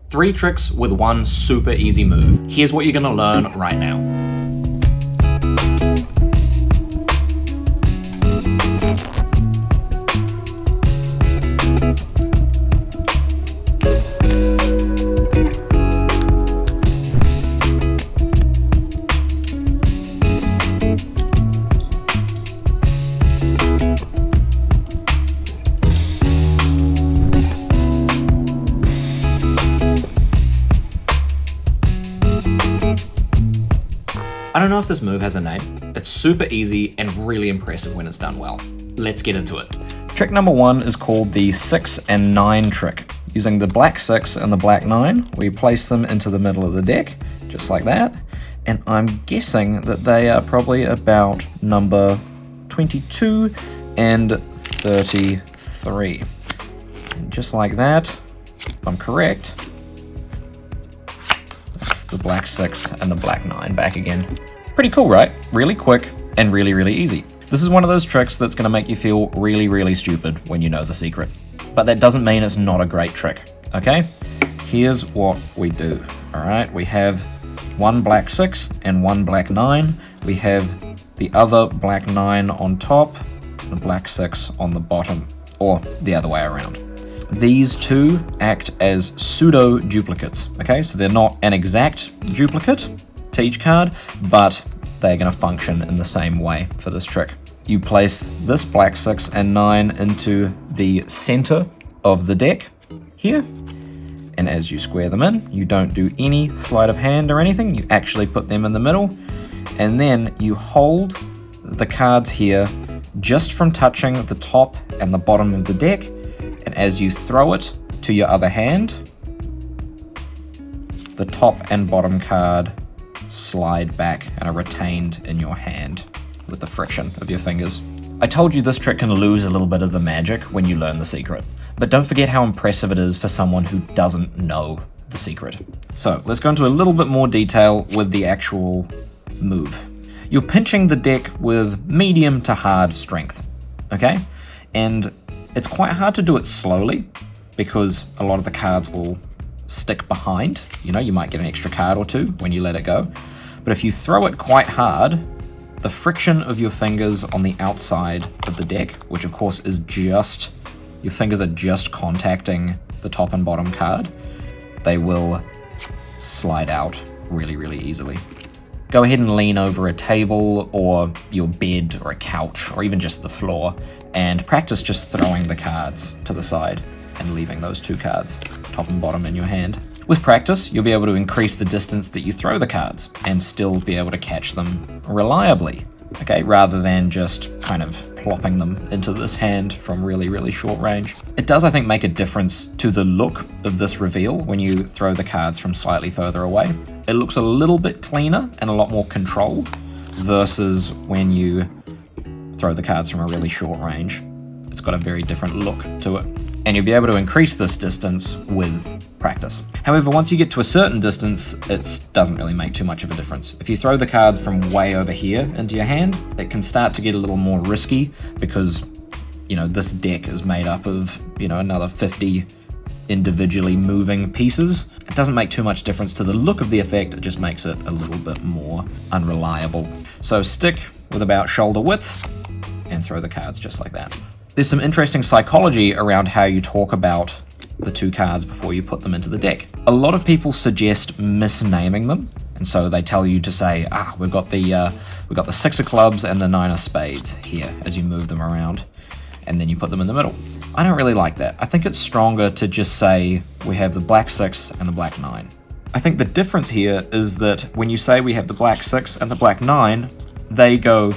3 tricks with one super easy move. Here's what you're gonna learn right now. I don't know if this move has a name. It's super easy and really impressive when it's done well. Let's get into it. Trick number 1 is called the 6 and 9 trick. Using the black 6 and the black 9, we place them into the middle of the deck, just like that. And I'm guessing that they are probably about number 22 and 33. And just like that, if I'm correct, that's the black 6 and the black 9 back again. Pretty cool, right? Really quick and really, really easy. This is one of those tricks that's going to make you feel really, really stupid when you know the secret. But that doesn't mean it's not a great trick, okay? Here's what we do, all right? We have one black 6 and one black 9. We have the other black 9 on top, the black 6 on the bottom, or the other way around. These two act as pseudo duplicates, okay? So they're not an exact duplicate to each card, but they're going to function in the same way for this trick. You place this black 6 and 9 into the center of the deck here, and as you square them in, you don't do any sleight of hand or anything, you actually put them in the middle, and then you hold the cards here just from touching the top and the bottom of the deck, and as you throw it to your other hand, the top and bottom card slide back and are retained in your hand with the friction of your fingers. I told you this trick can lose a little bit of the magic when you learn the secret, but don't forget how impressive it is for someone who doesn't know the secret. So let's go into a little bit more detail with the actual move. You're pinching the deck with medium to hard strength, okay? And it's quite hard to do it slowly because a lot of the cards will stick behind. You know, you might get an extra card or two when you let it go. But if you throw it quite hard, the friction of your fingers on the outside of the deck, which of course is just, your fingers are just contacting the top and bottom card, they will slide out really, really easily. Go ahead and lean over a table or your bed or a couch or even just the floor and practice just throwing the cards to the side and leaving those two cards, top and bottom, in your hand. With practice, you'll be able to increase the distance that you throw the cards and still be able to catch them reliably, okay, rather than just kind of plopping them into this hand from really, really short range. It does, I think, make a difference to the look of this reveal when you throw the cards from slightly further away. It looks a little bit cleaner and a lot more controlled versus when you throw the cards from a really short range. It's got a very different look to it. And you'll be able to increase this distance with practice. However, once you get to a certain distance, it doesn't really make too much of a difference. If you throw the cards from way over here into your hand, it can start to get a little more risky because, you know, this deck is made up of, you know, another 50 individually moving pieces. It doesn't make too much difference to the look of the effect, it just makes it a little bit more unreliable. So stick with about shoulder width and throw the cards just like that. There's some interesting psychology around how you talk about the two cards before you put them into the deck. A lot of people suggest misnaming them, and so they tell you to say, we've got the 6 of clubs and the 9 of spades here as you move them around, and then you put them in the middle. I don't really like that. I think it's stronger to just say we have the black 6 and the black 9. I think the difference here is that when you say we have the black 6 and the black 9, they go,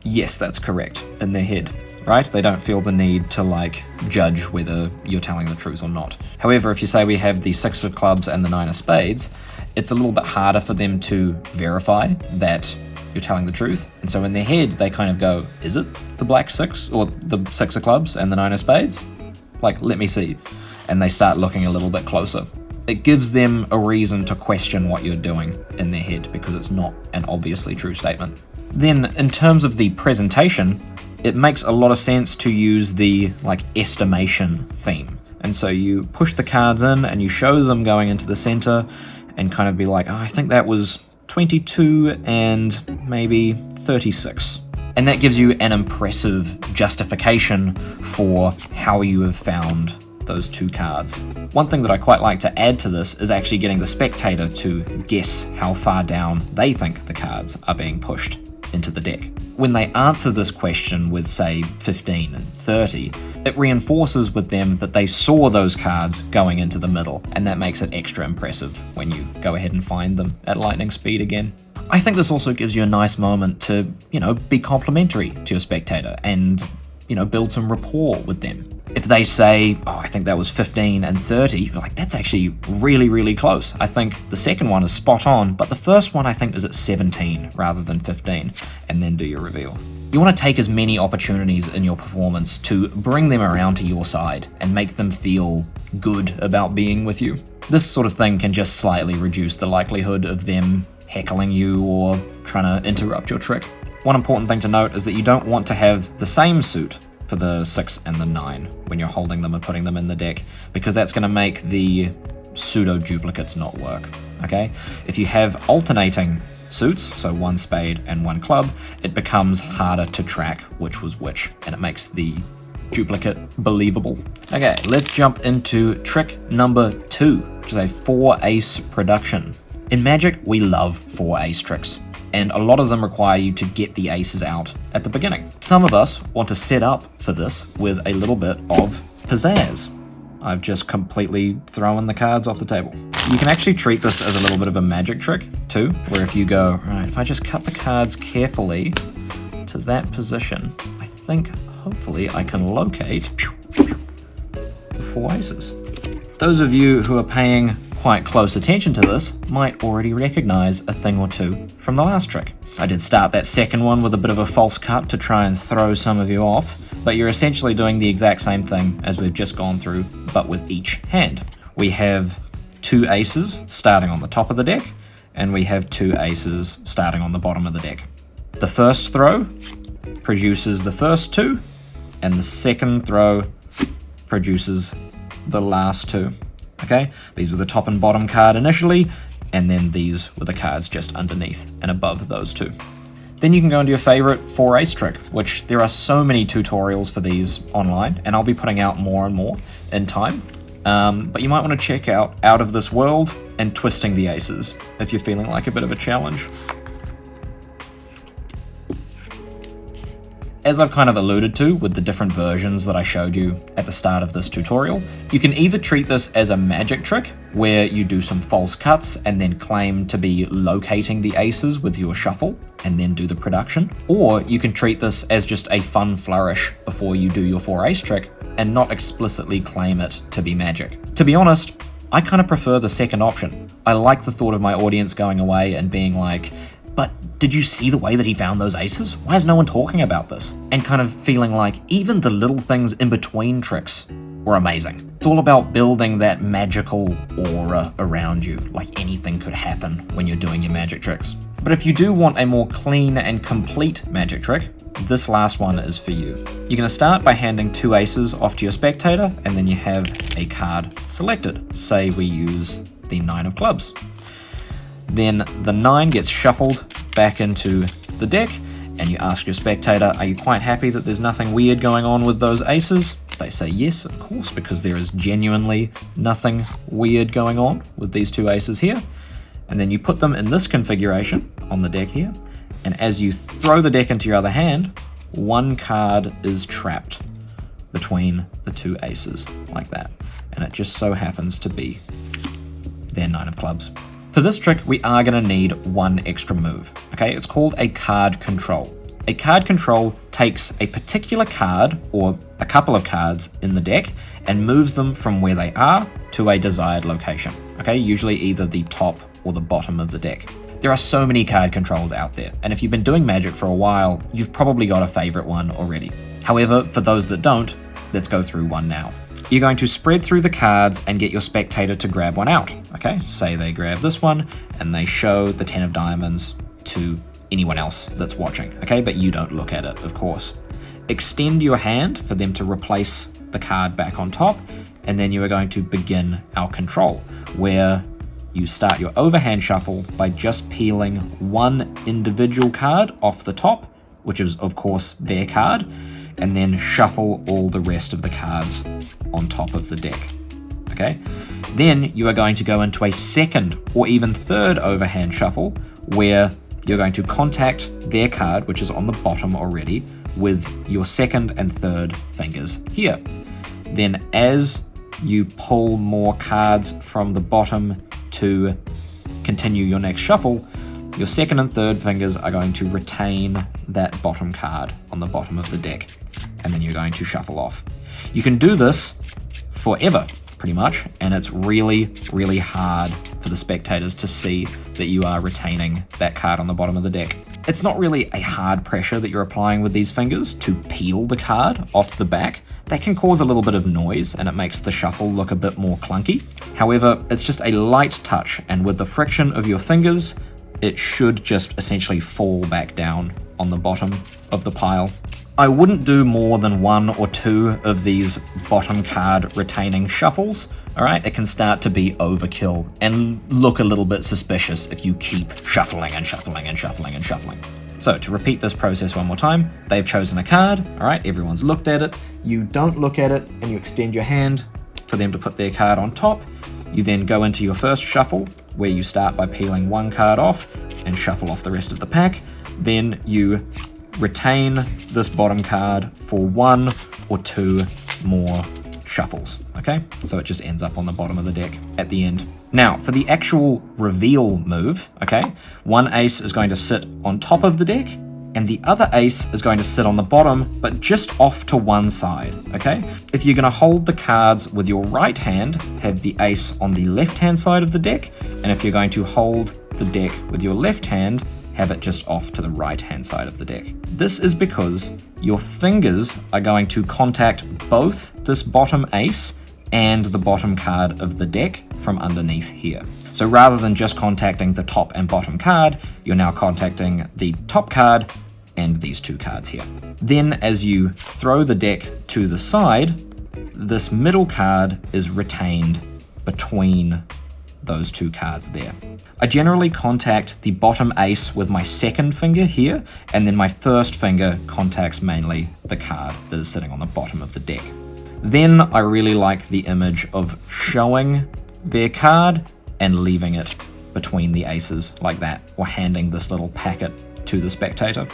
yes, that's correct, in their head. Right? They don't feel the need to like judge whether you're telling the truth or not. However, if you say we have the 6 of clubs and the 9 of spades, it's a little bit harder for them to verify that you're telling the truth. And so in their head, they kind of go, is it the black 6 or the 6 of clubs and the 9 of spades? Like, let me see. And they start looking a little bit closer. It gives them a reason to question what you're doing in their head because it's not an obviously true statement. Then in terms of the presentation, it makes a lot of sense to use the like estimation theme. And so you push the cards in and you show them going into the center and kind of be like, oh, I think that was 22 and maybe 36. And that gives you an impressive justification for how you have found those two cards. One thing that I quite like to add to this is actually getting the spectator to guess how far down they think the cards are being pushed into the deck. When they answer this question with, say, 15 and 30, it reinforces with them that they saw those cards going into the middle, and that makes it extra impressive when you go ahead and find them at lightning speed again. I think this also gives you a nice moment to, be complimentary to your spectator and, build some rapport with them. If they say, oh, I think that was 15 and 30, you're like, that's actually really, really close. I think the second one is spot on, but the first one I think is at 17 rather than 15, and then do your reveal. You want to take as many opportunities in your performance to bring them around to your side and make them feel good about being with you. This sort of thing can just slightly reduce the likelihood of them heckling you or trying to interrupt your trick. One important thing to note is that you don't want to have the same suit for the 6 and the 9 when you're holding them and putting them in the deck, because that's going to make the pseudo duplicates not work. Okay, if you have alternating suits, so one spade and one club, it becomes harder to track which was which, and it makes the duplicate believable. Okay, let's jump into trick number 2, which is a 4-ace production. In Magic, we love 4-ace tricks, and a lot of them require you to get the aces out at the beginning. Some of us want to set up for this with a little bit of pizzazz. I've just completely thrown the cards off the table. You can actually treat this as a little bit of a magic trick too, where if you go, right, if I just cut the cards carefully to that position, I think hopefully I can locate the 4 aces. Those of you who are paying quite close attention to this might already recognize a thing or two from the last trick. I did start that second one with a bit of a false cut to try and throw some of you off, but you're essentially doing the exact same thing as we've just gone through, but with each hand. We have 2 aces starting on the top of the deck, and we have 2 aces starting on the bottom of the deck. The first throw produces the first 2, and the second throw produces the last 2. Okay, these were the top and bottom card initially, and then these were the cards just underneath and above those 2. Then you can go into your favorite 4-ace trick, which there are so many tutorials for these online, and I'll be putting out more and more in time. But you might want to check out Out of This World and Twisting the Aces if you're feeling like a bit of a challenge. As I've kind of alluded to with the different versions that I showed you at the start of this tutorial, you can either treat this as a magic trick, where you do some false cuts and then claim to be locating the aces with your shuffle, and then do the production, or you can treat this as just a fun flourish before you do your 4-ace trick, and not explicitly claim it to be magic. To be honest, I kind of prefer the second option. I like the thought of my audience going away and being like, but did you see the way that he found those aces? Why is no one talking about this? And kind of feeling like even the little things in between tricks were amazing. It's all about building that magical aura around you, like anything could happen when you're doing your magic tricks. But if you do want a more clean and complete magic trick, this last one is for you. You're going to start by handing 2 aces off to your spectator, and then you have a card selected. Say we use the 9 of clubs. Then the 9 gets shuffled back into the deck, and you ask your spectator, are you quite happy that there's nothing weird going on with those aces? They say yes, of course, because there is genuinely nothing weird going on with these 2 aces here. And then you put them in this configuration on the deck here, and as you throw the deck into your other hand, 1 card is trapped between the 2 aces, like that. And it just so happens to be their 9 of clubs. For this trick, we are going to need 1 extra move, okay? It's called a card control. A card control takes a particular card, or a couple of cards in the deck, and moves them from where they are to a desired location, okay? Usually either the top or the bottom of the deck. There are so many card controls out there, and if you've been doing Magic for a while, you've probably got a favorite one already. However, for those that don't, let's go through one now. You're going to spread through the cards and get your spectator to grab one out, okay? Say they grab this one and they show the 10 of diamonds to anyone else that's watching, okay? But you don't look at it, of course. Extend your hand for them to replace the card back on top, and then you are going to begin our control, where you start your overhand shuffle by just peeling one individual card off the top, which is of course their card, and then shuffle all the rest of the cards on top of the deck. Okay? Then you are going to go into a second or even third overhand shuffle, where you're going to contact their card, which is on the bottom already, with your second and third fingers here. Then as you pull more cards from the bottom to continue your next shuffle, your second and third fingers are going to retain that bottom card on the bottom of the deck, and then you're going to shuffle off. You can do this forever, pretty much, and it's really, really hard for the spectators to see that you are retaining that card on the bottom of the deck. It's not really a hard pressure that you're applying with these fingers to peel the card off the back. That can cause a little bit of noise and it makes the shuffle look a bit more clunky. However, it's just a light touch, and with the friction of your fingers, it should just essentially fall back down on the bottom of the pile. I wouldn't do more than 1 or 2 of these bottom card retaining shuffles. Alright, it can start to be overkill and look a little bit suspicious if you keep shuffling and shuffling and shuffling and shuffling. So to repeat this process one more time, they've chosen a card, alright, everyone's looked at it, you don't look at it and you extend your hand for them to put their card on top. You then go into your first shuffle, where you start by peeling one card off and shuffle off the rest of the pack. Then you retain this bottom card for 1 or 2 more shuffles, okay? So it just ends up on the bottom of the deck at the end. Now, for the actual reveal move, okay, one ace is going to sit on top of the deck, and the other ace is going to sit on the bottom, but just off to one side, okay? If you're going to hold the cards with your right hand, have the ace on the left-hand side of the deck, and if you're going to hold the deck with your left hand, have it just off to the right-hand side of the deck. This is because your fingers are going to contact both this bottom ace and the bottom card of the deck from underneath here. So rather than just contacting the top and bottom card, you're now contacting the top card and these 2 cards here. Then as you throw the deck to the side, this middle card is retained between those 2 cards there. I generally contact the bottom ace with my second finger here, and then my first finger contacts mainly the card that is sitting on the bottom of the deck. Then I really like the image of showing their card and leaving it between the aces like that, or handing this little packet to the spectator.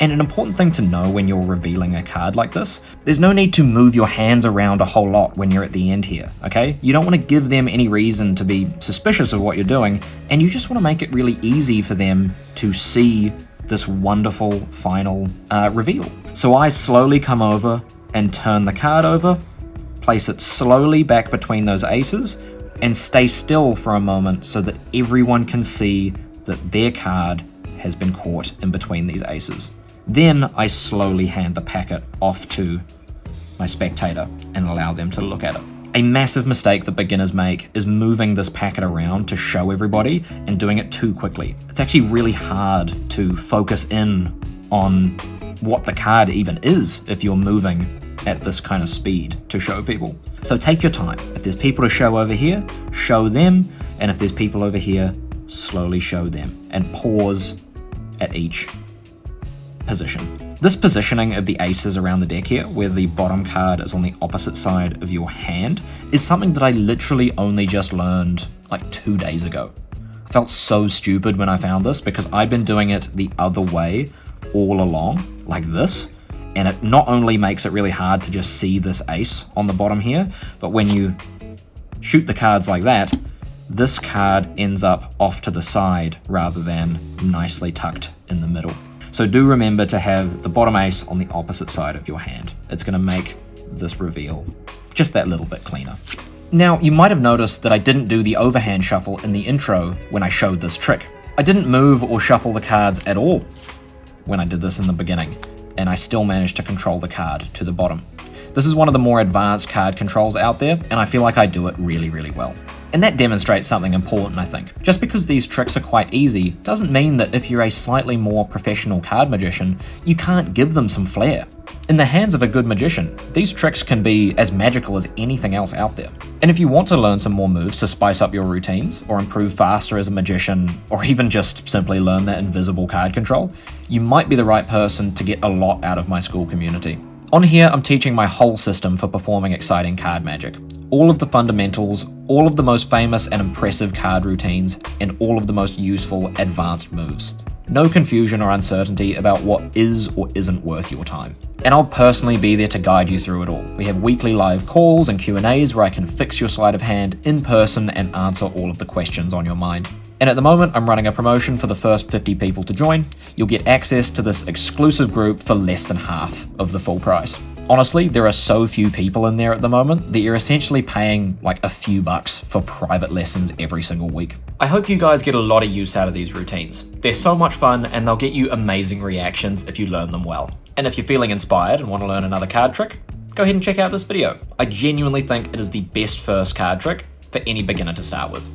And an important thing to know when you're revealing a card like this, there's no need to move your hands around a whole lot when you're at the end here, okay? You don't want to give them any reason to be suspicious of what you're doing, and you just want to make it really easy for them to see this wonderful final reveal. So I slowly come over and turn the card over, place it slowly back between those aces, and stay still for a moment so that everyone can see that their card has been caught in between these aces. Then I slowly hand the packet off to my spectator and allow them to look at it. A massive mistake that beginners make is moving this packet around to show everybody and doing it too quickly. It's actually really hard to focus in on what the card even is if you're moving at this kind of speed to show people. So take your time. If there's people to show over here, show them, and if there's people over here, slowly show them, and pause at each position. This positioning of the aces around the deck here, where the bottom card is on the opposite side of your hand, is something that I literally only just learned like 2 days ago. I felt so stupid when I found this because I'd been doing it the other way all along, like this, and it not only makes it really hard to just see this ace on the bottom here, but when you shoot the cards like that, this card ends up off to the side rather than nicely tucked in the middle. So do remember to have the bottom ace on the opposite side of your hand. It's going to make this reveal just that little bit cleaner. Now, you might have noticed that I didn't do the overhand shuffle in the intro when I showed this trick. I didn't move or shuffle the cards at all when I did this in the beginning, and I still managed to control the card to the bottom. This is one of the more advanced card controls out there, and I feel like I do it really, really well. And that demonstrates something important, I think. Just because these tricks are quite easy doesn't mean that if you're a slightly more professional card magician, you can't give them some flair. In the hands of a good magician, these tricks can be as magical as anything else out there. And if you want to learn some more moves to spice up your routines, or improve faster as a magician, or even just simply learn that invisible card control, you might be the right person to get a lot out of my school community. On here, I'm teaching my whole system for performing exciting card magic. All of the fundamentals, all of the most famous and impressive card routines, and all of the most useful advanced moves. No confusion or uncertainty about what is or isn't worth your time. And I'll personally be there to guide you through it all. We have weekly live calls and Q&As where I can fix your sleight of hand in person and answer all of the questions on your mind. And at the moment, I'm running a promotion for the first 50 people to join. You'll get access to this exclusive group for less than half of the full price. Honestly, there are so few people in there at the moment that you're essentially paying like a few bucks for private lessons every single week. I hope you guys get a lot of use out of these routines. They're so much fun and they'll get you amazing reactions if you learn them well. And if you're feeling inspired and want to learn another card trick, go ahead and check out this video. I genuinely think it is the best first card trick for any beginner to start with.